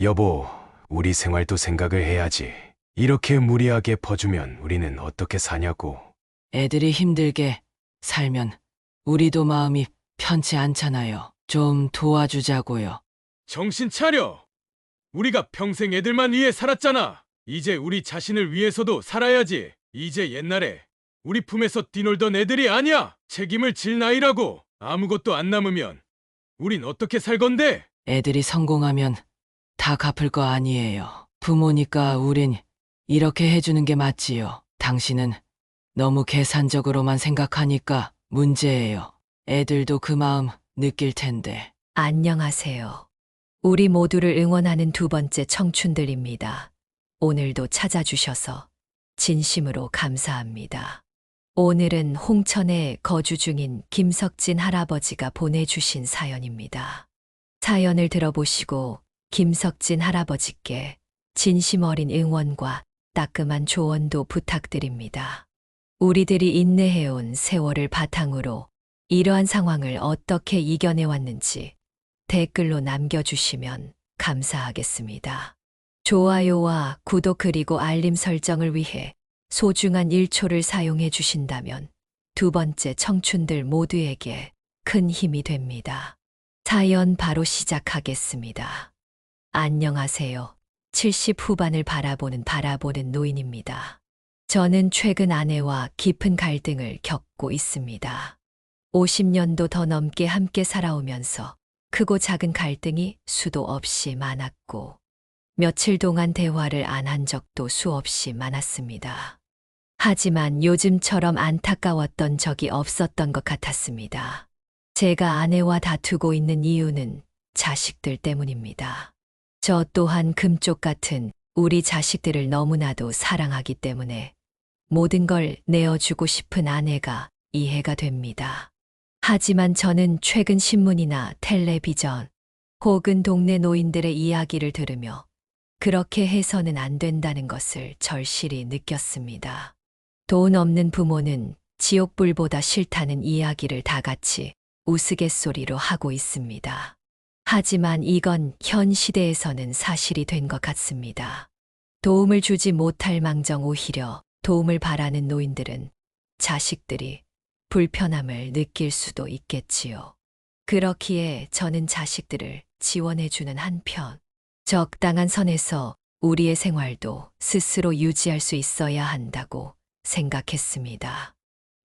여보, 우리 생활도 생각을 해야지. 이렇게 무리하게 퍼주면 우리는 어떻게 사냐고. 애들이 힘들게 살면 우리도 마음이 편치 않잖아요. 좀 도와주자고요. 정신 차려! 우리가 평생 애들만 위해 살았잖아! 이제 우리 자신을 위해서도 살아야지! 이제 옛날에 우리 품에서 뛰놀던 애들이 아니야! 책임을 질 나이라고! 아무것도 안 남으면 우린 어떻게 살 건데? 애들이 성공하면 다 갚을 거 아니에요. 부모니까 우린 이렇게 해주는 게 맞지요. 당신은 너무 계산적으로만 생각하니까 문제예요. 애들도 그 마음 느낄 텐데. 안녕하세요. 우리 모두를 응원하는 두 번째 청춘들입니다. 오늘도 찾아주셔서 진심으로 감사합니다. 오늘은 홍천에 거주 중인 김석진 할아버지가 보내주신 사연입니다. 사연을 들어보시고 김석진 할아버지께 진심 어린 응원과 따끔한 조언도 부탁드립니다. 우리들이 인내해온 세월을 바탕으로 이러한 상황을 어떻게 이겨내왔는지 댓글로 남겨주시면 감사하겠습니다. 좋아요와 구독 그리고 알림 설정을 위해 소중한 1초를 사용해 주신다면 두 번째 청춘들 모두에게 큰 힘이 됩니다. 사연 바로 시작하겠습니다. 안녕하세요. 70 후반을 바라보는 노인입니다. 저는 최근 아내와 깊은 갈등을 겪고 있습니다. 50년도 더 넘게 함께 살아오면서 크고 작은 갈등이 수도 없이 많았고 며칠 동안 대화를 안 한 적도 수없이 많았습니다. 하지만 요즘처럼 안타까웠던 적이 없었던 것 같았습니다. 제가 아내와 다투고 있는 이유는 자식들 때문입니다. 저 또한 금쪽 같은 우리 자식들을 너무나도 사랑하기 때문에 모든 걸 내어주고 싶은 아내가 이해가 됩니다. 하지만 저는 최근 신문이나 텔레비전 혹은 동네 노인들의 이야기를 들으며 그렇게 해서는 안 된다는 것을 절실히 느꼈습니다. 돈 없는 부모는 지옥불보다 싫다는 이야기를 다 같이 우스갯소리로 하고 있습니다. 하지만 이건 현 시대에서는 사실이 된 것 같습니다. 도움을 주지 못할 망정 오히려 도움을 바라는 노인들은 자식들이 불편함을 느낄 수도 있겠지요. 그렇기에 저는 자식들을 지원해주는 한편 적당한 선에서 우리의 생활도 스스로 유지할 수 있어야 한다고 생각했습니다.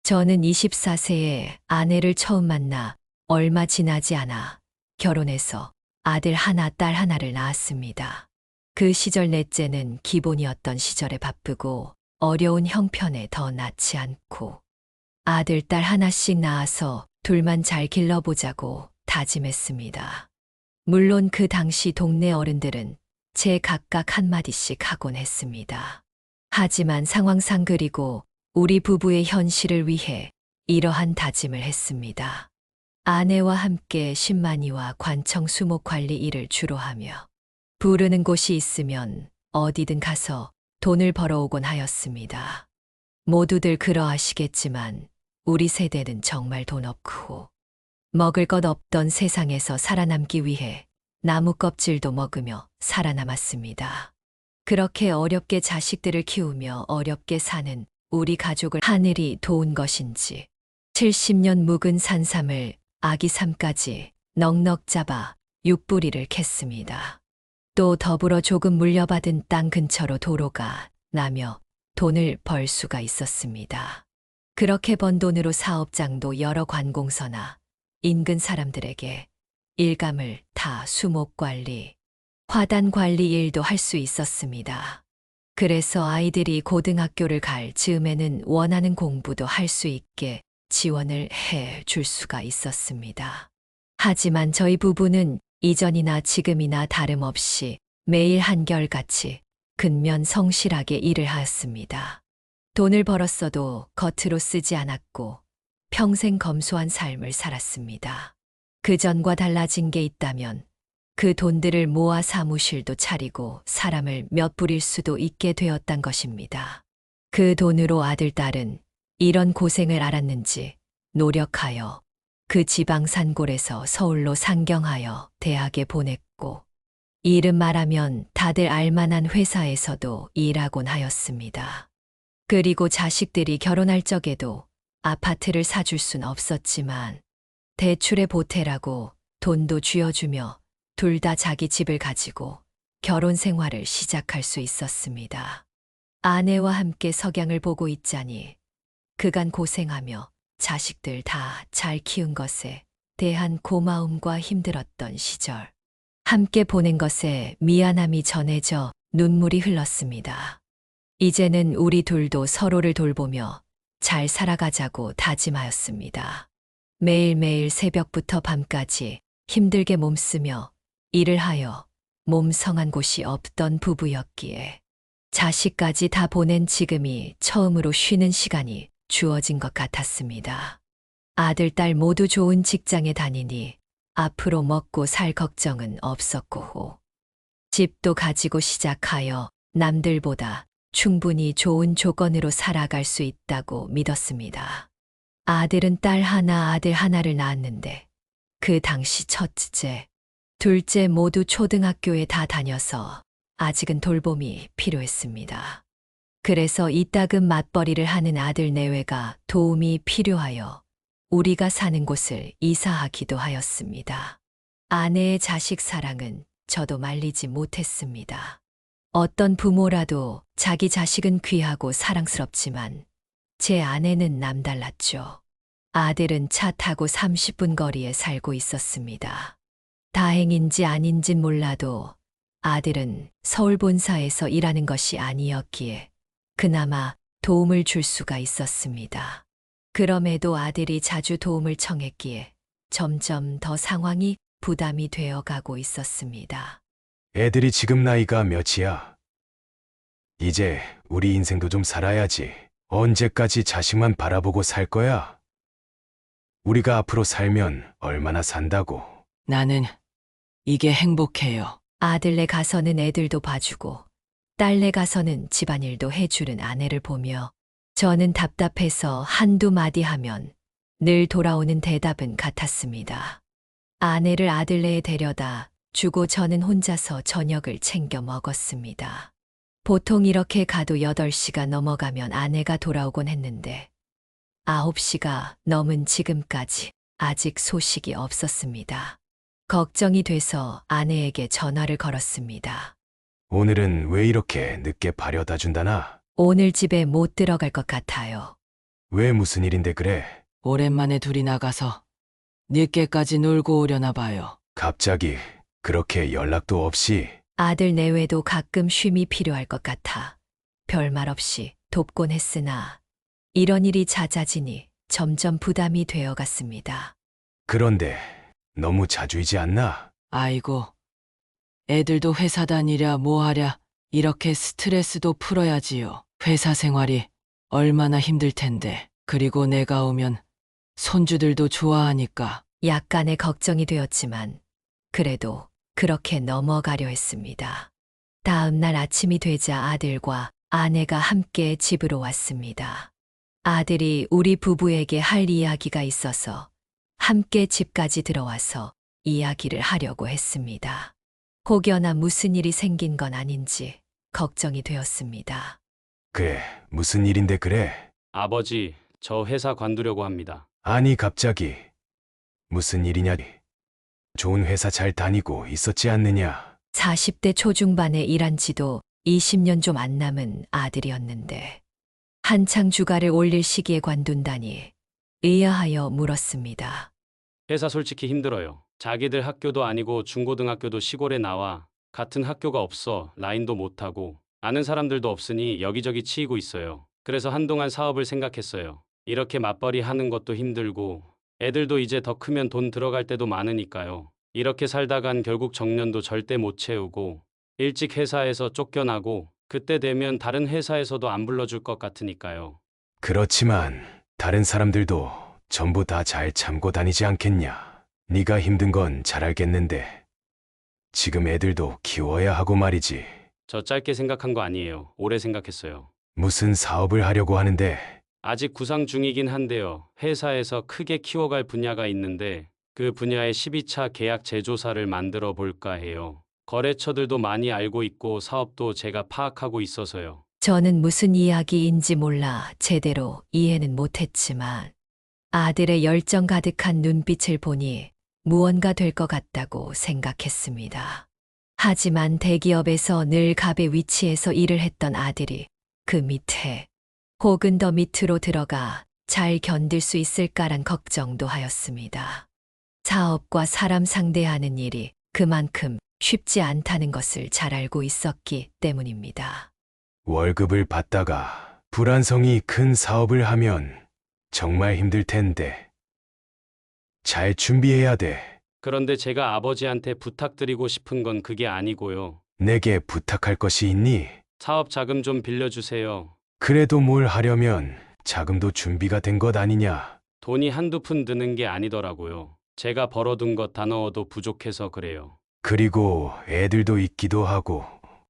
저는 24세에 아내를 처음 만나 얼마 지나지 않아 결혼해서 아들 하나, 딸 하나를 낳았습니다. 그 시절 넷째는 기본이었던 시절에 바쁘고 어려운 형편에 더 낳지 않고 아들, 딸 하나씩 낳아서 둘만 잘 길러보자고 다짐했습니다. 물론 그 당시 동네 어른들은 제 각각 한마디씩 하곤 했습니다. 하지만 상황상 그리고 우리 부부의 현실을 위해 이러한 다짐을 했습니다. 아내와 함께 신만이와 관청 수목 관리 일을 주로 하며 부르는 곳이 있으면 어디든 가서 돈을 벌어오곤 하였습니다. 모두들 그러하시겠지만 우리 세대는 정말 돈 없고 먹을 것 없던 세상에서 살아남기 위해 나무 껍질도 먹으며 살아남았습니다. 그렇게 어렵게 자식들을 키우며 어렵게 사는 우리 가족을 하늘이 도운 것인지 70년 묵은 산삼을 아기 삼까지 넉넉 잡아 육부리를 캤습니다. 또 더불어 조금 물려받은 땅 근처로 도로가 나며 돈을 벌 수가 있었습니다. 그렇게 번 돈으로 사업장도 여러 관공서나 인근 사람들에게 일감을 다 수목관리, 화단관리 일도 할 수 있었습니다. 그래서 아이들이 고등학교를 갈 즈음에는 원하는 공부도 할 수 있게 지원을 해 줄 수가 있었습니다. 하지만 저희 부부는 이전이나 지금이나 다름없이 매일 한결같이 근면 성실하게 일을 하였습니다. 돈을 벌었어도 겉으로 쓰지 않았고 평생 검소한 삶을 살았습니다. 그전과 달라진 게 있다면 그 돈들을 모아 사무실도 차리고 사람을 몇 부릴 수도 있게 되었단 것입니다. 그 돈으로 아들, 딸은 이런 고생을 알았는지 노력하여 그 지방 산골에서 서울로 상경하여 대학에 보냈고 이름 말하면 다들 알만한 회사에서도 일하곤 하였습니다. 그리고 자식들이 결혼할 적에도 아파트를 사줄 순 없었지만 대출에 보태라고 돈도 쥐어주며 둘 다 자기 집을 가지고 결혼 생활을 시작할 수 있었습니다. 아내와 함께 석양을 보고 있자니 그간 고생하며 자식들 다 잘 키운 것에 대한 고마움과 힘들었던 시절, 함께 보낸 것에 미안함이 전해져 눈물이 흘렀습니다. 이제는 우리 둘도 서로를 돌보며 잘 살아가자고 다짐하였습니다. 매일매일 새벽부터 밤까지 힘들게 몸쓰며 일을 하여 몸 성한 곳이 없던 부부였기에 자식까지 다 보낸 지금이 처음으로 쉬는 시간이 주어진 것 같았습니다. 아들, 딸 모두 좋은 직장에 다니니 앞으로 먹고 살 걱정은 없었고 집도 가지고 시작하여 남들보다 충분히 좋은 조건으로 살아갈 수 있다고 믿었습니다. 아들은 딸 하나, 아들 하나를 낳았는데 그 당시 첫째, 둘째 모두 초등학교에 다 다녀서 아직은 돌봄이 필요했습니다. 그래서 이따금 맞벌이를 하는 아들 내외가 도움이 필요하여 우리가 사는 곳을 이사하기도 하였습니다. 아내의 자식 사랑은 저도 말리지 못했습니다. 어떤 부모라도 자기 자식은 귀하고 사랑스럽지만 제 아내는 남달랐죠. 아들은 차 타고 30분 거리에 살고 있었습니다. 다행인지 아닌진 몰라도 아들은 서울 본사에서 일하는 것이 아니었기에 그나마 도움을 줄 수가 있었습니다. 그럼에도 아들이 자주 도움을 청했기에 점점 더 상황이 부담이 되어 가고 있었습니다. 애들이 지금 나이가 몇이야? 이제 우리 인생도 좀 살아야지. 언제까지 자식만 바라보고 살 거야? 우리가 앞으로 살면 얼마나 산다고. 나는 이게 행복해요. 아들네 가서는 애들도 봐주고 딸네 가서는 집안일도 해주는 아내를 보며 저는 답답해서 한두 마디 하면 늘 돌아오는 대답은 같았습니다. 아내를 아들네에 데려다 주고 저는 혼자서 저녁을 챙겨 먹었습니다. 보통 이렇게 가도 8시가 넘어가면 아내가 돌아오곤 했는데 9시가 넘은 지금까지 아직 소식이 없었습니다. 걱정이 돼서 아내에게 전화를 걸었습니다. 오늘은 왜 이렇게 늦게 바려다 준다나? 오늘 집에 못 들어갈 것 같아요. 왜 무슨 일인데 그래? 오랜만에 둘이 나가서 늦게까지 놀고 오려나 봐요. 갑자기 그렇게 연락도 없이. 아들 내외도 가끔 쉼이 필요할 것 같아 별말 없이 돕곤 했으나 이런 일이 잦아지니 점점 부담이 되어 갔습니다. 그런데 너무 자주이지 않나? 아이고, 애들도 회사 다니랴 뭐하랴 이렇게 스트레스도 풀어야지요. 회사 생활이 얼마나 힘들 텐데. 그리고 내가 오면 손주들도 좋아하니까. 약간의 걱정이 되었지만 그래도 그렇게 넘어가려 했습니다. 다음 날 아침이 되자 아들과 아내가 함께 집으로 왔습니다. 아들이 우리 부부에게 할 이야기가 있어서 함께 집까지 들어와서 이야기를 하려고 했습니다. 혹여나 무슨 일이 생긴 건 아닌지 걱정이 되었습니다. 그래, 무슨 일인데 그래? 아버지, 저 회사 관두려고 합니다. 아니 갑자기 무슨 일이냐? 좋은 회사 잘 다니고 있었지 않느냐? 40대 초중반에 일한 지도 20년 좀 안 남은 아들이었는데 한창 주가를 올릴 시기에 관둔다니 의아하여 물었습니다. 회사 솔직히 힘들어요. 자기들 학교도 아니고 중고등학교도 시골에 나와 같은 학교가 없어 라인도 못하고 아는 사람들도 없으니 여기저기 치이고 있어요. 그래서 한동안 사업을 생각했어요. 이렇게 맞벌이 하는 것도 힘들고 애들도 이제 더 크면 돈 들어갈 때도 많으니까요. 이렇게 살다간 결국 정년도 절대 못 채우고 일찍 회사에서 쫓겨나고 그때 되면 다른 회사에서도 안 불러줄 것 같으니까요. 그렇지만 다른 사람들도 전부 다 잘 참고 다니지 않겠냐? 네가 힘든 건 잘 알겠는데 지금 애들도 키워야 하고 말이지. 저 짧게 생각한 거 아니에요. 오래 생각했어요. 무슨 사업을 하려고 하는데? 아직 구상 중이긴 한데요. 회사에서 크게 키워갈 분야가 있는데 그 분야의 12차 계약 제조사를 만들어 볼까 해요. 거래처들도 많이 알고 있고 사업도 제가 파악하고 있어서요. 저는 무슨 이야기인지 몰라 제대로 이해는 못했지만 아들의 열정 가득한 눈빛을 보니 무언가 될 것 같다고 생각했습니다. 하지만 대기업에서 늘 갑의 위치에서 일을 했던 아들이 그 밑에 혹은 더 밑으로 들어가 잘 견딜 수 있을까란 걱정도 하였습니다. 사업과 사람 상대하는 일이 그만큼 쉽지 않다는 것을 잘 알고 있었기 때문입니다. 월급을 받다가 불안성이 큰 사업을 하면 정말 힘들 텐데. 잘 준비해야 돼. 그런데 제가 아버지한테 부탁드리고 싶은 건 그게 아니고요. 내게 부탁할 것이 있니? 사업 자금 좀 빌려주세요. 그래도 뭘 하려면 자금도 준비가 된 것 아니냐? 돈이 한두 푼 드는 게 아니더라고요. 제가 벌어둔 것 다 넣어도 부족해서 그래요. 그리고 애들도 있기도 하고.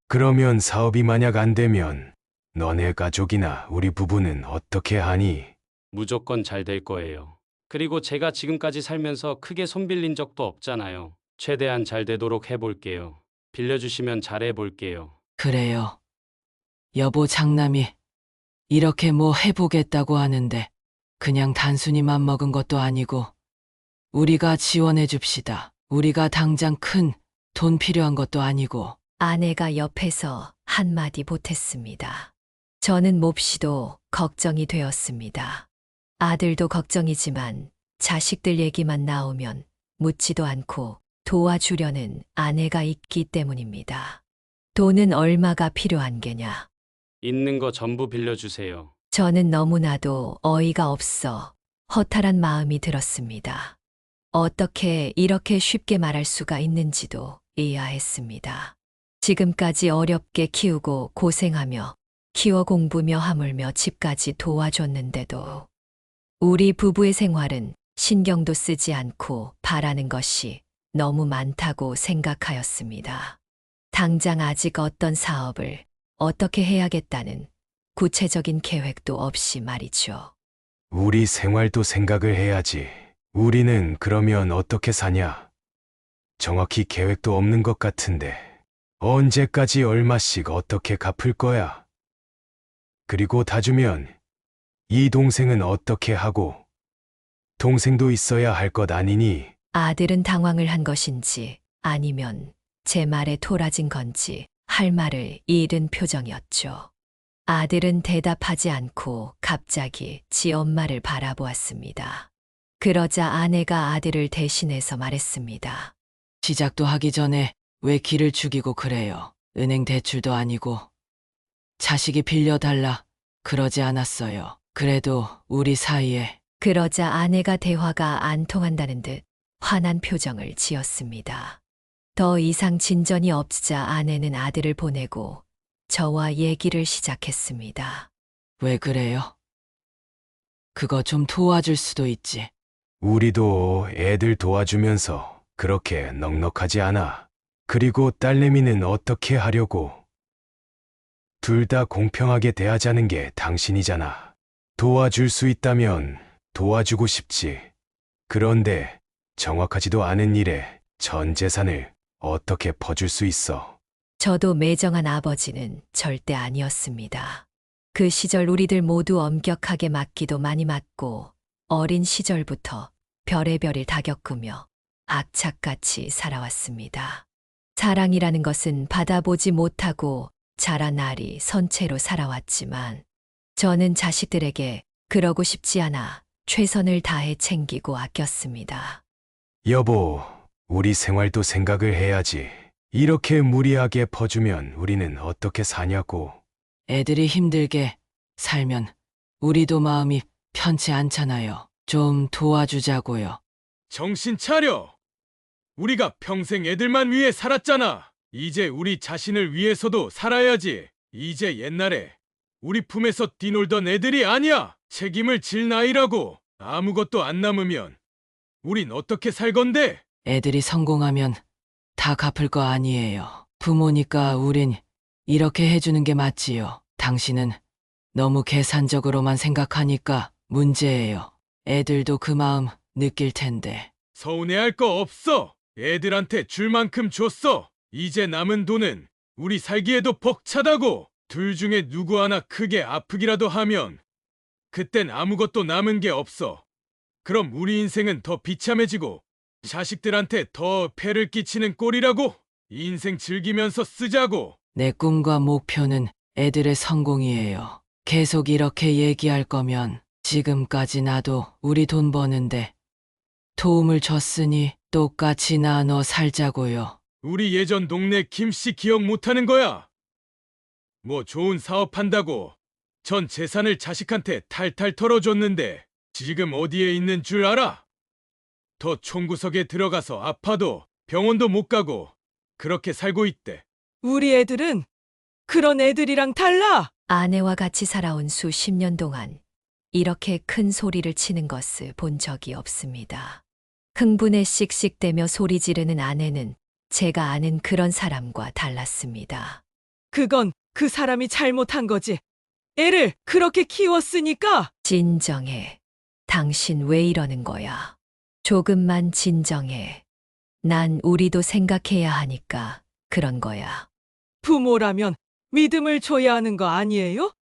그러면 사업이 만약 안 되면 너네 가족이나 우리 부부는 어떻게 하니? 무조건 잘 될 거예요. 그리고 제가 지금까지 살면서 크게 손 빌린 적도 없잖아요. 최대한 잘 되도록 해볼게요. 빌려주시면 잘 해볼게요. 그래요. 여보 장남이 이렇게 뭐 해보겠다고 하는데 그냥 단순히 맘먹은 것도 아니고 우리가 지원해 줍시다. 우리가 당장 큰 돈 필요한 것도 아니고. 아내가 옆에서 한마디 보탰습니다. 저는 몹시도 걱정이 되었습니다. 아들도 걱정이지만 자식들 얘기만 나오면 묻지도 않고 도와주려는 아내가 있기 때문입니다. 돈은 얼마가 필요한 게냐? 있는 거 전부 빌려주세요. 저는 너무나도 어이가 없어 허탈한 마음이 들었습니다. 어떻게 이렇게 쉽게 말할 수가 있는지도 의아했습니다. 지금까지 어렵게 키우고 고생하며 키워 공부며 하물며 집까지 도와줬는데도 우리 부부의 생활은 신경도 쓰지 않고 바라는 것이 너무 많다고 생각하였습니다. 당장 아직 어떤 사업을 어떻게 해야겠다는 구체적인 계획도 없이 말이죠. 우리 생활도 생각을 해야지. 우리는 그러면 어떻게 사냐? 정확히 계획도 없는 것 같은데. 언제까지 얼마씩 어떻게 갚을 거야? 그리고 다 주면 이 동생은 어떻게 하고? 동생도 있어야 할 것 아니니? 아들은 당황을 한 것인지 아니면 제 말에 토라진 건지 할 말을 잃은 표정이었죠. 아들은 대답하지 않고 갑자기 지 엄마를 바라보았습니다. 그러자 아내가 아들을 대신해서 말했습니다. 시작도 하기 전에 왜 기를 죽이고 그래요. 은행 대출도 아니고 자식이 빌려달라 그러지 않았어요. 그래도 우리 사이에. 그러자 아내가 대화가 안 통한다는 듯 화난 표정을 지었습니다. 더 이상 진전이 없자 아내는 아들을 보내고 저와 얘기를 시작했습니다. 왜 그래요? 그거 좀 도와줄 수도 있지. 우리도 애들 도와주면서 그렇게 넉넉하지 않아. 그리고 딸내미는 어떻게 하려고? 둘 다 공평하게 대하자는 게 당신이잖아. 도와줄 수 있다면 도와주고 싶지. 그런데 정확하지도 않은 일에 전 재산을 어떻게 퍼줄 수 있어? 저도 매정한 아버지는 절대 아니었습니다. 그 시절 우리들 모두 엄격하게 맞기도 많이 맞고 어린 시절부터 별의별을 다 겪으며 악착같이 살아왔습니다. 사랑이라는 것은 받아보지 못하고 자란 날이 선체로 살아왔지만 저는 자식들에게 그러고 싶지 않아 최선을 다해 챙기고 아꼈습니다. 여보, 우리 생활도 생각을 해야지. 이렇게 무리하게 퍼주면 우리는 어떻게 사냐고. 애들이 힘들게 살면 우리도 마음이 편치 않잖아요. 좀 도와주자고요. 정신 차려! 우리가 평생 애들만 위해 살았잖아. 이제 우리 자신을 위해서도 살아야지. 이제 옛날에 우리 품에서 뛰놀던 애들이 아니야. 책임을 질 나이라고. 아무것도 안 남으면 우린 어떻게 살 건데? 애들이 성공하면 다 갚을 거 아니에요. 부모니까 우린 이렇게 해주는 게 맞지요. 당신은 너무 계산적으로만 생각하니까 문제예요. 애들도 그 마음 느낄 텐데. 서운해할 거 없어. 애들한테 줄 만큼 줬어. 이제 남은 돈은 우리 살기에도 벅차다고. 둘 중에 누구 하나 크게 아프기라도 하면 그땐 아무것도 남은 게 없어. 그럼 우리 인생은 더 비참해지고 자식들한테 더 폐를 끼치는 꼴이라고. 인생 즐기면서 쓰자고. 내 꿈과 목표는 애들의 성공이에요. 계속 이렇게 얘기할 거면 지금까지 나도 우리 돈 버는데 도움을 줬으니 똑같이 나눠 살자고요. 우리 예전 동네 김씨 기억 못하는 거야? 뭐 좋은 사업한다고 전 재산을 자식한테 탈탈 털어줬는데 지금 어디에 있는 줄 알아? 더 총구석에 들어가서 아파도 병원도 못 가고 그렇게 살고 있대. 우리 애들은 그런 애들이랑 달라. 아내와 같이 살아온 수십 년 동안 이렇게 큰 소리를 치는 것을 본 적이 없습니다. 흥분에 씩씩대며 소리 지르는 아내는 제가 아는 그런 사람과 달랐습니다. 그건 그 사람이 잘못한 거지. 애를 그렇게 키웠으니까. 진정해. 당신 왜 이러는 거야? 조금만 진정해. 난 우리도 생각해야 하니까 그런 거야. 부모라면 믿음을 줘야 하는 거 아니에요?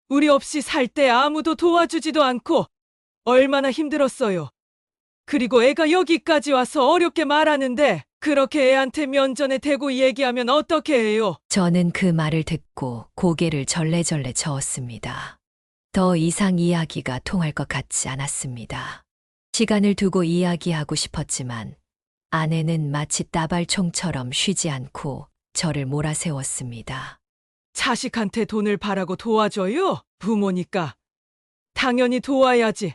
우리 없이 살 때 아무도 도와주지도 않고 얼마나 힘들었어요. 그리고 애가 여기까지 와서 어렵게 말하는데 그렇게 애한테 면전에 대고 얘기하면 어떻게 해요? 저는 그 말을 듣고 고개를 절레절레 저었습니다. 더 이상 이야기가 통할 것 같지 않았습니다. 시간을 두고 이야기하고 싶었지만 아내는 마치 따발총처럼 쉬지 않고 저를 몰아세웠습니다. 자식한테 돈을 바라고 도와줘요? 부모니까. 당연히 도와야지.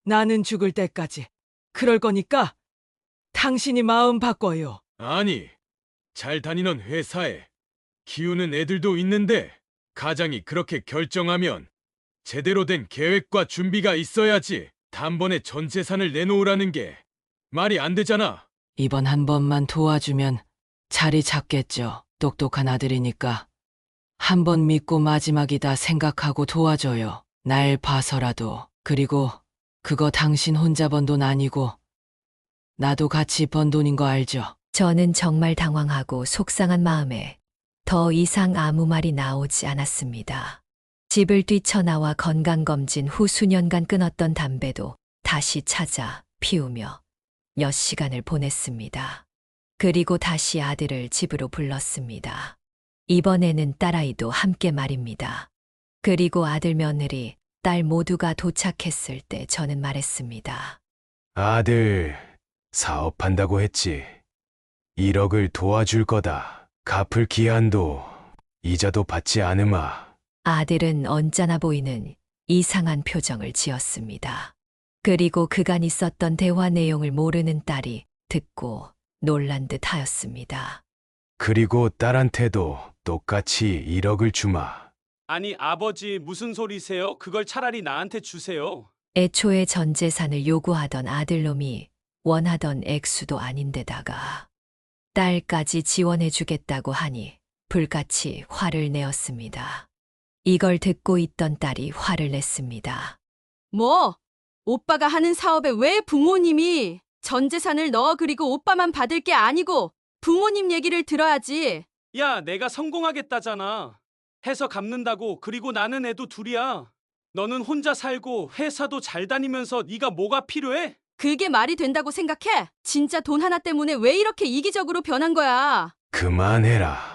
나는 죽을 때까지. 그럴 거니까 당신이 마음 바꿔요. 아니, 잘 다니는 회사에 키우는 애들도 있는데 가장이 그렇게 결정하면 제대로 된 계획과 준비가 있어야지. 단번에 전 재산을 내놓으라는 게 말이 안 되잖아. 이번 한 번만 도와주면 자리 잡겠죠. 똑똑한 아들이니까. 한 번 믿고 마지막이다 생각하고 도와줘요. 날 봐서라도. 그리고 그거 당신 혼자 번 돈 아니고 나도 같이 번 돈인 거 알죠? 저는 정말 당황하고 속상한 마음에 더 이상 아무 말이 나오지 않았습니다. 집을 뛰쳐나와 건강검진 후 수년간 끊었던 담배도 다시 찾아 피우며 몇 시간을 보냈습니다. 그리고 다시 아들을 집으로 불렀습니다. 이번에는 딸아이도 함께 말입니다. 그리고 아들 며느리, 딸 모두가 도착했을 때 저는 말했습니다. 아들, 사업한다고 했지. 1억을 도와줄 거다. 갚을 기한도 이자도 받지 않으마. 아들은 언짢아 보이는 이상한 표정을 지었습니다. 그리고 그간 있었던 대화 내용을 모르는 딸이 듣고 놀란 듯 하였습니다. 그리고 딸한테도 똑같이 1억을 주마. 아니 아버지 무슨 소리세요? 그걸 차라리 나한테 주세요. 애초에 전 재산을 요구하던 아들놈이 원하던 액수도 아닌데다가 딸까지 지원해주겠다고 하니 불같이 화를 내었습니다. 이걸 듣고 있던 딸이 화를 냈습니다. 뭐? 오빠가 하는 사업에 왜 부모님이 전 재산을 넣어? 그리고 오빠만 받을 게 아니고 부모님 얘기를 들어야지. 야, 내가 성공하겠다잖아. 해서 갚는다고. 그리고 나는 애도 둘이야. 너는 혼자 살고 회사도 잘 다니면서 네가 뭐가 필요해? 그게 말이 된다고 생각해? 진짜 돈 하나 때문에 왜 이렇게 이기적으로 변한 거야? 그만해라.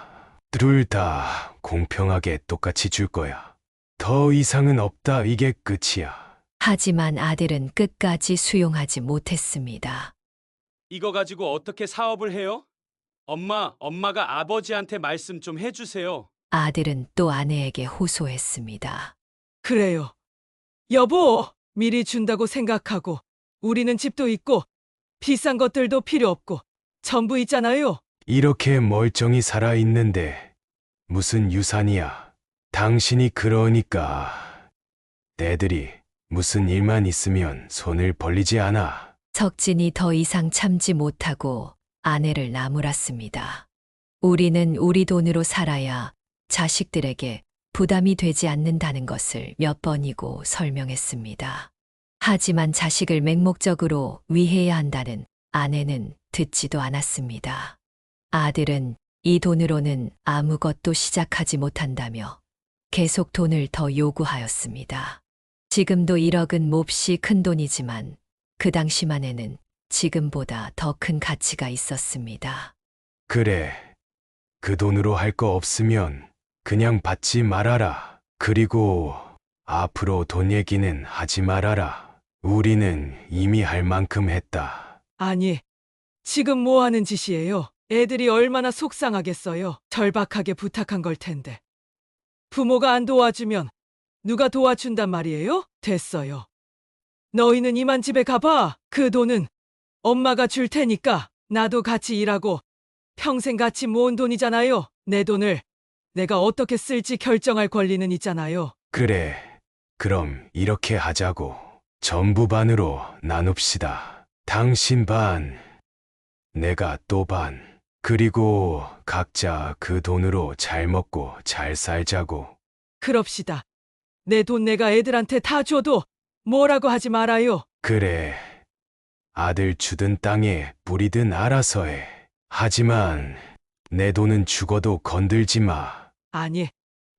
둘 다 공평하게 똑같이 줄 거야. 더 이상은 없다. 이게 끝이야. 하지만 아들은 끝까지 수용하지 못했습니다. 이거 가지고 어떻게 사업을 해요? 엄마가 아버지한테 말씀 좀 해주세요. 아들은 또 아내에게 호소했습니다. 그래요. 여보, 미리 준다고 생각하고 우리는 집도 있고 비싼 것들도 필요 없고 전부 있잖아요. 이렇게 멀쩡히 살아있는데 무슨 유산이야. 당신이 그러니까 애들이 무슨 일만 있으면 손을 벌리지 않아. 석진이 더 이상 참지 못하고 아내를 나무랐습니다. 우리는 우리 돈으로 살아야 자식들에게 부담이 되지 않는다는 것을 몇 번이고 설명했습니다. 하지만 자식을 맹목적으로 위해야 한다는 아내는 듣지도 않았습니다. 아들은 이 돈으로는 아무것도 시작하지 못한다며 계속 돈을 더 요구하였습니다. 지금도 1억은 몹시 큰 돈이지만 그 당시만에는 지금보다 더 큰 가치가 있었습니다. 그래. 그 돈으로 할 거 없으면 그냥 받지 말아라. 그리고 앞으로 돈 얘기는 하지 말아라. 우리는 이미 할 만큼 했다. 아니, 지금 뭐 하는 짓이에요? 애들이 얼마나 속상하겠어요. 절박하게 부탁한 걸 텐데. 부모가 안 도와주면 누가 도와준단 말이에요? 됐어요. 너희는 이만 집에 가봐. 그 돈은 엄마가 줄 테니까 나도 같이 일하고 평생 같이 모은 돈이잖아요. 내 돈을 내가 어떻게 쓸지 결정할 권리는 있잖아요. 그래. 그럼 이렇게 하자고. 전부 반으로 나눕시다. 당신 반, 내가 또 반. 그리고 각자 그 돈으로 잘 먹고 잘 살자고. 그럽시다. 내 돈 내가 애들한테 다 줘도 뭐라고 하지 말아요. 그래. 아들 주든 땅에 뿌리든 알아서 해. 하지만 내 돈은 죽어도 건들지 마. 아니,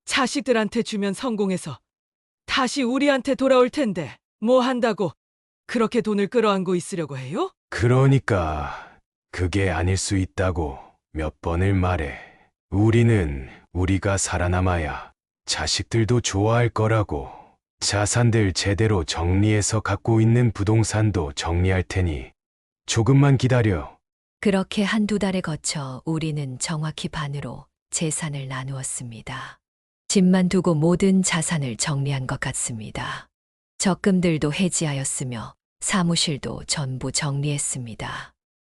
자식들한테 주면 성공해서 다시 우리한테 돌아올 텐데 뭐 한다고 그렇게 돈을 끌어안고 있으려고 해요? 그러니까 그게 아닐 수 있다고 몇 번을 말해. 우리는 우리가 살아남아야 자식들도 좋아할 거라고. 자산들 제대로 정리해서 갖고 있는 부동산도 정리할 테니 조금만 기다려. 그렇게 한두 달에 거쳐 우리는 정확히 반으로 재산을 나누었습니다. 집만 두고 모든 자산을 정리한 것 같습니다. 적금들도 해지하였으며 사무실도 전부 정리했습니다.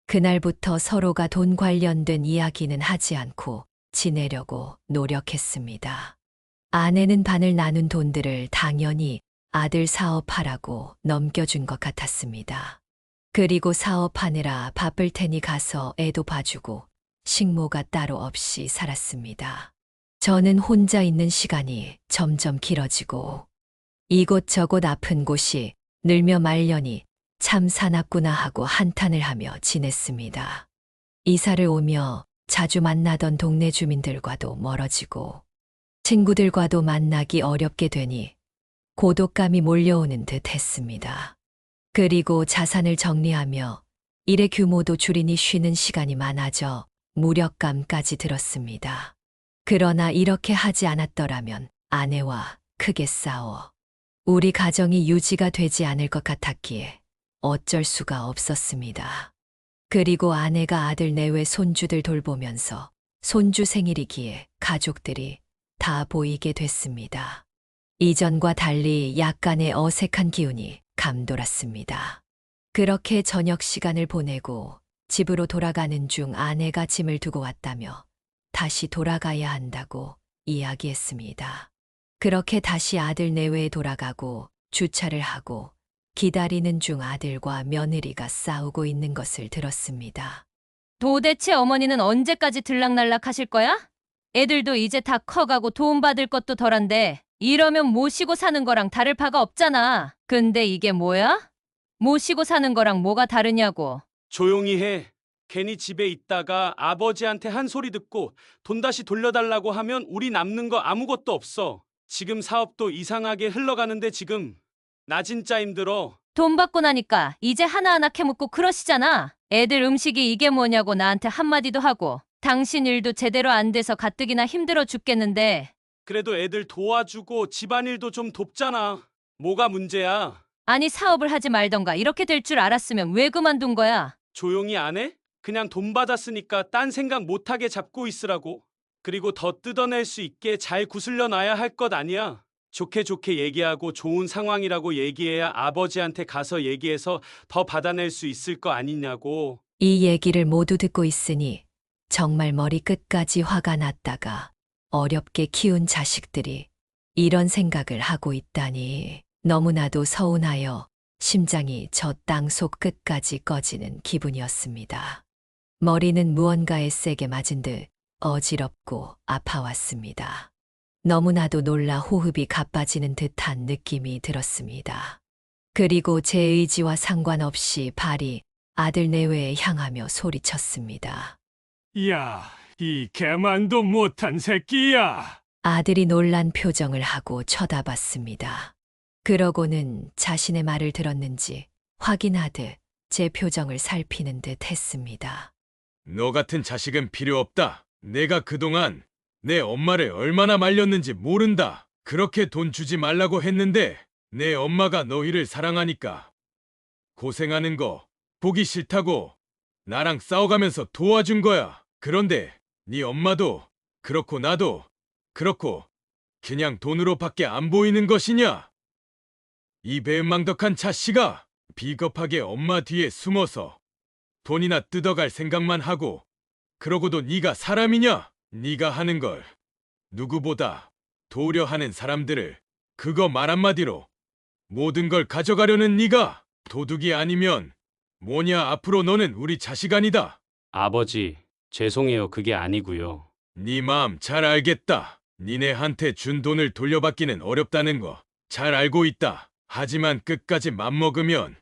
그날부터 서로가 돈 관련된 이야기는 하지 않고 지내려고 노력했습니다. 아내는 반을 나눈 돈들을 당연히 아들 사업하라고 넘겨준 것 같았습니다. 그리고 사업하느라 바쁠 테니 가서 애도 봐주고 식모가 따로 없이 살았습니다. 저는 혼자 있는 시간이 점점 길어지고 이곳저곳 아픈 곳이 늘며 말려니 참 사납구나 하고 한탄을 하며 지냈습니다. 이사를 오며 자주 만나던 동네 주민들과도 멀어지고 친구들과도 만나기 어렵게 되니 고독감이 몰려오는 듯 했습니다. 그리고 자산을 정리하며 일의 규모도 줄이니 쉬는 시간이 많아져 무력감까지 들었습니다. 그러나 이렇게 하지 않았더라면 아내와 크게 싸워 우리 가정이 유지가 되지 않을 것 같았기에 어쩔 수가 없었습니다. 그리고 아내가 아들 내외 손주들 돌보면서 손주 생일이기에 가족들이 다 보이게 됐습니다. 이전과 달리 약간의 어색한 기운이 감돌았습니다. 그렇게 저녁 시간을 보내고 집으로 돌아가는 중 아내가 짐을 두고 왔다며 다시 돌아가야 한다고 이야기했습니다. 그렇게 다시 아들 내외에 돌아가고 주차를 하고 기다리는 중 아들과 며느리가 싸우고 있는 것을 들었습니다. 도대체 어머니는 언제까지 들락날락 하실 거야? 애들도 이제 다 커가고 도움받을 것도 덜한데 이러면 모시고 사는 거랑 다를 바가 없잖아. 근데 이게 뭐야? 모시고 사는 거랑 뭐가 다르냐고. 조용히 해. 괜히 집에 있다가 아버지한테 한 소리 듣고 돈 다시 돌려달라고 하면 우리 남는 거 아무것도 없어. 지금 사업도 이상하게 흘러가는데 지금 나 진짜 힘들어. 돈 받고 나니까 이제 하나하나 캐묻고 그러시잖아. 애들 음식이 이게 뭐냐고 나한테 한마디도 하고 당신 일도 제대로 안 돼서 가뜩이나 힘들어 죽겠는데 그래도 애들 도와주고 집안일도 좀 돕잖아. 뭐가 문제야? 아니 사업을 하지 말던가 이렇게 될 줄 알았으면 왜 그만둔 거야? 조용히 안 해? 그냥 돈 받았으니까 딴 생각 못하게 잡고 있으라고. 그리고 더 뜯어낼 수 있게 잘 구슬려 놔야 할 것 아니야. 좋게 좋게 얘기하고 좋은 상황이라고 얘기해야 아버지한테 가서 얘기해서 더 받아낼 수 있을 거 아니냐고. 이 얘기를 모두 듣고 있으니 정말 머리 끝까지 화가 났다가 어렵게 키운 자식들이 이런 생각을 하고 있다니 너무나도 서운하여 심장이 저 땅속 끝까지 꺼지는 기분이었습니다. 머리는 무언가에 세게 맞은 듯 어지럽고 아파왔습니다. 너무나도 놀라 호흡이 가빠지는 듯한 느낌이 들었습니다. 그리고 제 의지와 상관없이 발이 아들 내외에 향하며 소리쳤습니다. 야, 이 개만도 못한 새끼야. 아들이 놀란 표정을 하고 쳐다봤습니다. 그러고는 자신의 말을 들었는지 확인하듯 제 표정을 살피는 듯 했습니다. 너 같은 자식은 필요 없다. 내가 그동안 내 엄마를 얼마나 말렸는지 모른다. 그렇게 돈 주지 말라고 했는데 내 엄마가 너희를 사랑하니까 고생하는 거 보기 싫다고 나랑 싸워가면서 도와준 거야. 그런데 네 엄마도 그렇고 나도 그렇고 그냥 돈으로밖에 안 보이는 것이냐? 이 배은망덕한 자식아, 비겁하게 엄마 뒤에 숨어서 돈이나 뜯어갈 생각만 하고 그러고도 네가 사람이냐? 네가 하는 걸 누구보다 도우려 하는 사람들을 그거 말 한마디로 모든 걸 가져가려는 네가 도둑이 아니면 뭐냐? 앞으로 너는 우리 자식 아니다. 아버지, 죄송해요. 그게 아니고요. 네 마음 잘 알겠다. 니네한테 준 돈을 돌려받기는 어렵다는 거 잘 알고 있다. 하지만 끝까지 맘먹으면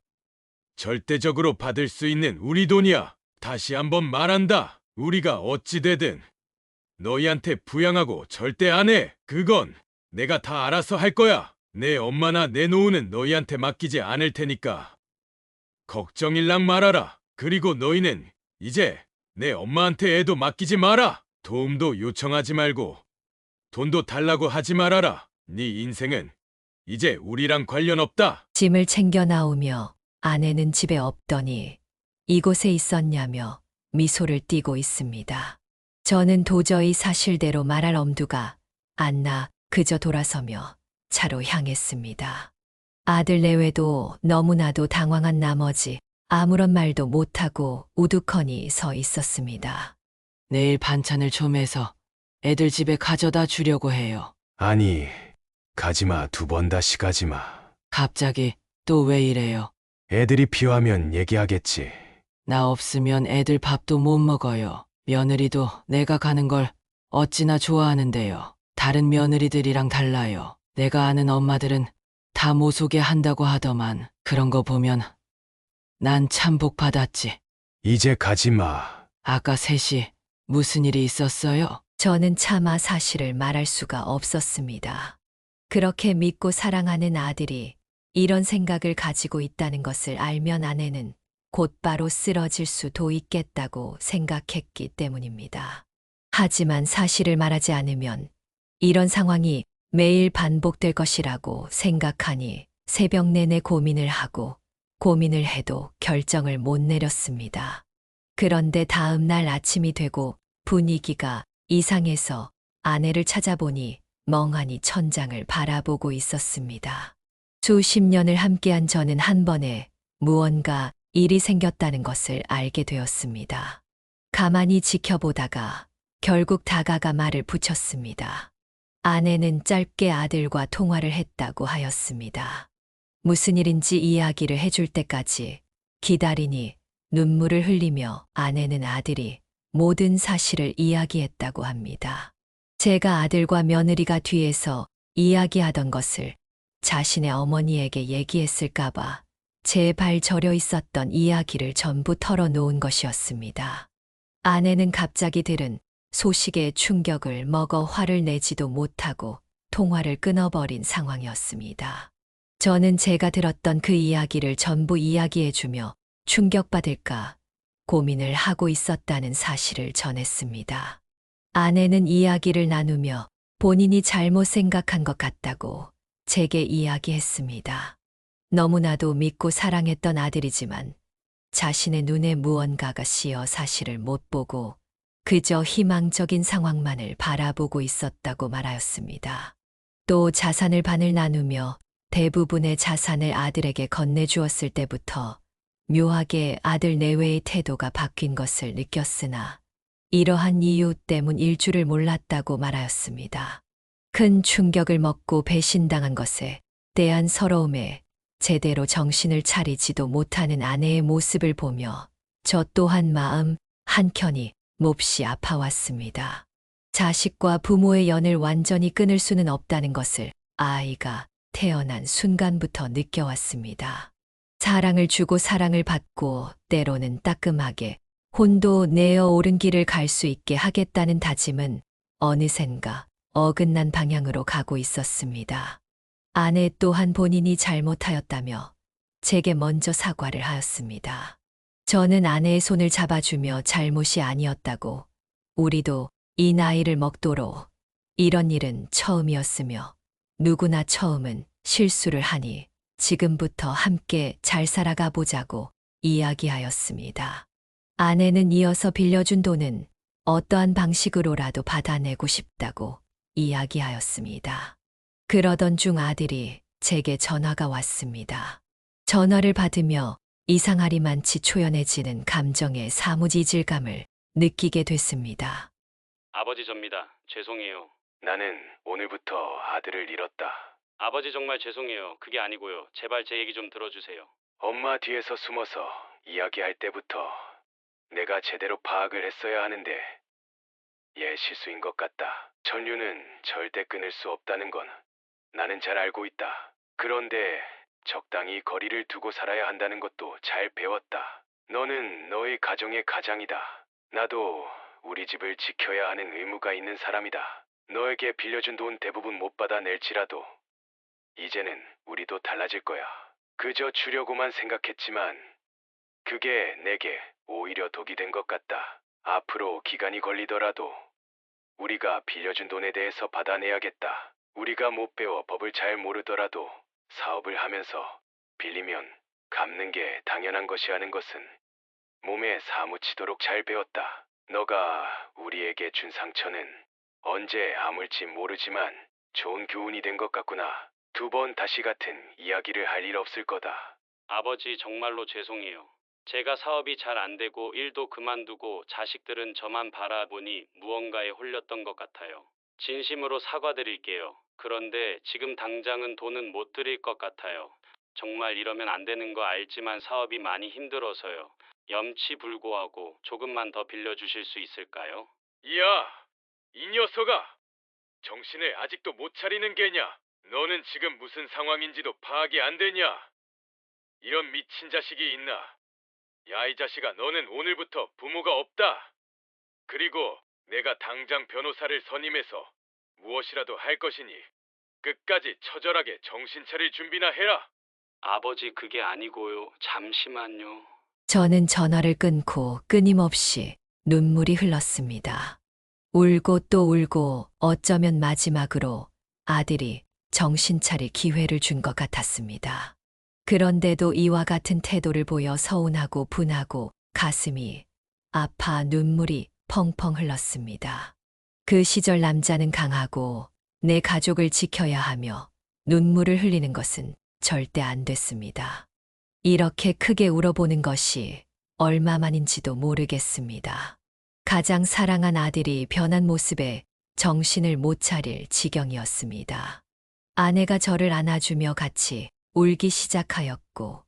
절대적으로 받을 수 있는 우리 돈이야. 다시 한번 말한다. 우리가 어찌되든 너희한테 부양하고 절대 안 해. 그건 내가 다 알아서 할 거야. 내 엄마나 내 노후는 너희한테 맡기지 않을 테니까 걱정일랑 말아라. 그리고 너희는 이제 내 엄마한테 애도 맡기지 마라. 도움도 요청하지 말고 돈도 달라고 하지 말아라. 네 인생은 이제 우리랑 관련 없다. 짐을 챙겨 나오며 아내는 집에 없더니 이곳에 있었냐며 미소를 띠고 있습니다. 저는 도저히 사실대로 말할 엄두가 안 나 그저 돌아서며 차로 향했습니다. 아들 내외도 너무나도 당황한 나머지 아무런 말도 못하고 우두커니 서 있었습니다. 내일 반찬을 좀 해서 애들 집에 가져다 주려고 해요. 아니, 가지마. 2번 다시 가지마. 갑자기 또 왜 이래요? 애들이 필요하면 얘기하겠지. 나 없으면 애들 밥도 못 먹어요. 며느리도 내가 가는 걸 어찌나 좋아하는데요. 다른 며느리들이랑 달라요. 내가 아는 엄마들은 다 모소게 한다고 하더만 그런 거 보면 난 참 복 받았지. 이제 가지마. 아까 셋이 무슨 일이 있었어요? 저는 차마 사실을 말할 수가 없었습니다. 그렇게 믿고 사랑하는 아들이 이런 생각을 가지고 있다는 것을 알면 아내는 곧바로 쓰러질 수도 있겠다고 생각했기 때문입니다. 하지만 사실을 말하지 않으면 이런 상황이 매일 반복될 것이라고 생각하니 새벽 내내 고민을 하고 고민을 해도 결정을 못 내렸습니다. 그런데 다음 날 아침이 되고 분위기가 이상해서 아내를 찾아보니 멍하니 천장을 바라보고 있었습니다. 수십 년을 함께한 저는 한 번에 무언가 일이 생겼다는 것을 알게 되었습니다. 가만히 지켜보다가 결국 다가가 말을 붙였습니다. 아내는 짧게 아들과 통화를 했다고 하였습니다. 무슨 일인지 이야기를 해줄 때까지 기다리니 눈물을 흘리며 아내는 아들이 모든 사실을 이야기했다고 합니다. 제가 아들과 며느리가 뒤에서 이야기하던 것을 자신의 어머니에게 얘기했을까봐 제발 저려 있었던 이야기를 전부 털어놓은 것이었습니다. 아내는 갑자기 들은 소식에 충격을 먹어 화를 내지도 못하고 통화를 끊어버린 상황이었습니다. 저는 제가 들었던 그 이야기를 전부 이야기해주며 충격받을까 고민을 하고 있었다는 사실을 전했습니다. 아내는 이야기를 나누며 본인이 잘못 생각한 것 같다고 제게 이야기했습니다. 너무나도 믿고 사랑했던 아들이지만 자신의 눈에 무언가가 씌어 사실을 못 보고 그저 희망적인 상황만을 바라보고 있었다고 말하였습니다. 또 자산을 반을 나누며 대부분의 자산을 아들에게 건네주었을 때부터 묘하게 아들 내외의 태도가 바뀐 것을 느꼈으나 이러한 이유 때문일 줄을 몰랐다고 말하였습니다. 큰 충격을 먹고 배신당한 것에 대한 서러움에 제대로 정신을 차리지도 못하는 아내의 모습을 보며 저 또한 마음 한켠이 몹시 아파왔습니다. 자식과 부모의 연을 완전히 끊을 수는 없다는 것을 아이가 태어난 순간부터 느껴왔습니다. 사랑을 주고 사랑을 받고 때로는 따끔하게 혼도 내어 옳은 길을 갈 수 있게 하겠다는 다짐은 어느샌가 어긋난 방향으로 가고 있었습니다. 아내 또한 본인이 잘못하였다며 제게 먼저 사과를 하였습니다. 저는 아내의 손을 잡아주며 잘못이 아니었다고, 우리도 이 나이를 먹도록 이런 일은 처음이었으며 누구나 처음은 실수를 하니 지금부터 함께 잘 살아가 보자고 이야기하였습니다. 아내는 이어서 빌려준 돈은 어떠한 방식으로라도 받아내고 싶다고 이야기하였습니다. 그러던 중 아들이 제게 전화가 왔습니다. 전화를 받으며 이상하리만치 초연해지는 감정의 사무지 이질감을 느끼게 됐습니다. 아버지 접니다. 죄송해요. 나는 오늘부터 아들을 잃었다. 아버지 정말 죄송해요. 그게 아니고요. 제발 제 얘기 좀 들어주세요. 엄마 뒤에서 숨어서 이야기할 때부터 내가 제대로 파악을 했어야 하는데 얘 실수인 것 같다. 전류는 절대 끊을 수 없다는 건 나는 잘 알고 있다. 그런데 적당히 거리를 두고 살아야 한다는 것도 잘 배웠다. 너는 너의 가정의 가장이다. 나도 우리 집을 지켜야 하는 의무가 있는 사람이다. 너에게 빌려준 돈 대부분 못 받아낼지라도 이제는 우리도 달라질 거야. 그저 주려고만 생각했지만 그게 내게 오히려 독이 된 것 같다. 앞으로 기간이 걸리더라도 우리가 빌려준 돈에 대해서 받아내야겠다. 우리가 못 배워 법을 잘 모르더라도 사업을 하면서 빌리면 갚는 게 당연한 것이라는 것은 몸에 사무치도록 잘 배웠다. 너가 우리에게 준 상처는 언제 아물지 모르지만 좋은 교훈이 된 것 같구나. 두 번 다시 같은 이야기를 할 일 없을 거다. 아버지 정말로 죄송해요. 제가 사업이 잘 안 되고 일도 그만두고 자식들은 저만 바라보니 무언가에 홀렸던 것 같아요. 진심으로 사과드릴게요. 그런데 지금 당장은 돈은 못 드릴 것 같아요. 정말 이러면 안 되는 거 알지만 사업이 많이 힘들어서요. 염치불고하고 조금만 더 빌려주실 수 있을까요? 이야, 이 녀석아! 정신을 아직도 못 차리는 게냐? 너는 지금 무슨 상황인지도 파악이 안 되냐? 이런 미친 자식이 있나? 야, 이 자식아, 너는 오늘부터 부모가 없다. 그리고 내가 당장 변호사를 선임해서 무엇이라도 할 것이니 끝까지 처절하게 정신 차릴 준비나 해라. 아버지 그게 아니고요. 잠시만요. 저는 전화를 끊고 끊임없이 눈물이 흘렀습니다. 울고 또 울고 어쩌면 마지막으로 아들이 정신 차릴 기회를 준 것 같았습니다. 그런데도 이와 같은 태도를 보여 서운하고 분하고 가슴이 아파 눈물이 펑펑 흘렀습니다. 그 시절 남자는 강하고 내 가족을 지켜야 하며 눈물을 흘리는 것은 절대 안 됐습니다. 이렇게 크게 울어보는 것이 얼마만인지도 모르겠습니다. 가장 사랑한 아들이 변한 모습에 정신을 못 차릴 지경이었습니다. 아내가 저를 안아주며 같이 울기 시작하였고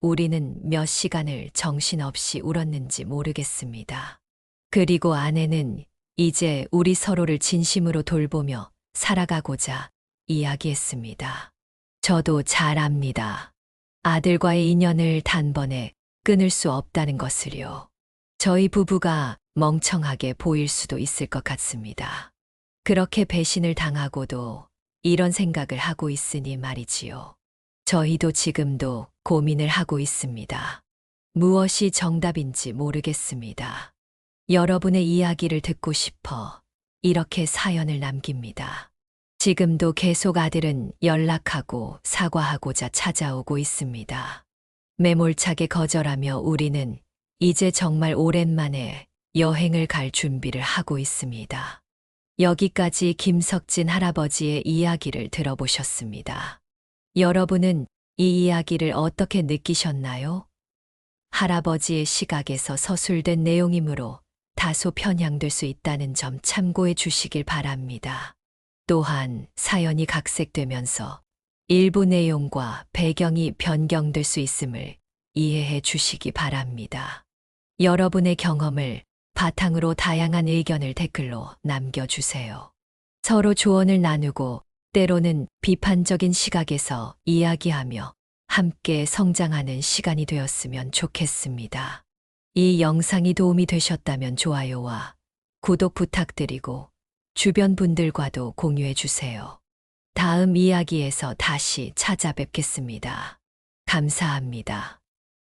우리는 몇 시간을 정신없이 울었는지 모르겠습니다. 그리고 아내는 이제 우리 서로를 진심으로 돌보며 살아가고자 이야기했습니다. 저도 잘 압니다. 아들과의 인연을 단번에 끊을 수 없다는 것을요. 저희 부부가 멍청하게 보일 수도 있을 것 같습니다. 그렇게 배신을 당하고도 이런 생각을 하고 있으니 말이지요. 저희도 지금도 고민을 하고 있습니다. 무엇이 정답인지 모르겠습니다. 여러분의 이야기를 듣고 싶어 이렇게 사연을 남깁니다. 지금도 계속 아들은 연락하고 사과하고자 찾아오고 있습니다. 매몰차게 거절하며 우리는 이제 정말 오랜만에 여행을 갈 준비를 하고 있습니다. 여기까지 김석진 할아버지의 이야기를 들어보셨습니다. 여러분은 이 이야기를 어떻게 느끼셨나요? 할아버지의 시각에서 서술된 내용이므로 다소 편향될 수 있다는 점 참고해 주시길 바랍니다. 또한 사연이 각색되면서 일부 내용과 배경이 변경될 수 있음을 이해해 주시기 바랍니다. 여러분의 경험을 바탕으로 다양한 의견을 댓글로 남겨주세요. 서로 조언을 나누고 때로는 비판적인 시각에서 이야기하며 함께 성장하는 시간이 되었으면 좋겠습니다. 이 영상이 도움이 되셨다면 좋아요와 구독 부탁드리고 주변 분들과도 공유해 주세요. 다음 이야기에서 다시 찾아뵙겠습니다. 감사합니다.